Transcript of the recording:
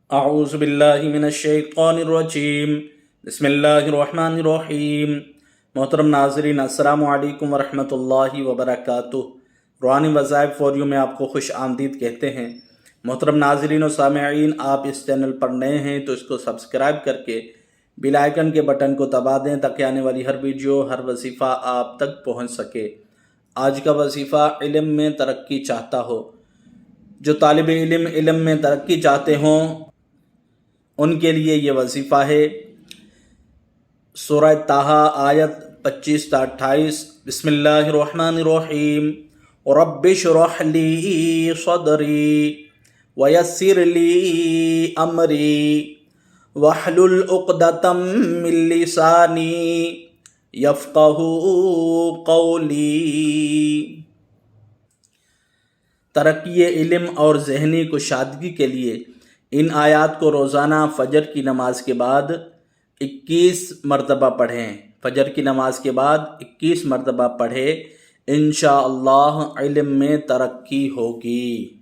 اعوذ باللہ من الشیطان الرجیم بسم اللہ الرحمن الرحیم۔ محترم ناظرین، السلام علیکم ورحمۃ اللہ وبرکاتہ۔ روحانی وظائف فور یو میں آپ کو خوش آمدید کہتے ہیں۔ محترم ناظرین و سامعین، آپ اس چینل پر نئے ہیں تو اس کو سبسکرائب کر کے بیل آئیکن کے بٹن کو دبا دیں تاکہ آنے والی ہر ویڈیو، ہر وظیفہ آپ تک پہنچ سکے۔ آج کا وظیفہ علم میں ترقی چاہتا ہو۔ جو طالب علم میں ترقی چاہتے ہوں ان کے لیے یہ وظیفہ ہے۔ سورہ طٰہٰ آیت 25 تا 28۔ بسم اللہ الرحمن الرحیم۔ رب اشرح لی صدری ویسر لی امری واحلل عقدۃ من لسانی یفقہوا قولی۔ ترقی علم اور ذہنی کشادگی کے لیے ان آیات کو روزانہ فجر کی نماز کے بعد 21 مرتبہ پڑھیں۔ فجر کی نماز کے بعد 21 مرتبہ پڑھیں، انشاءاللہ علم میں ترقی ہوگی۔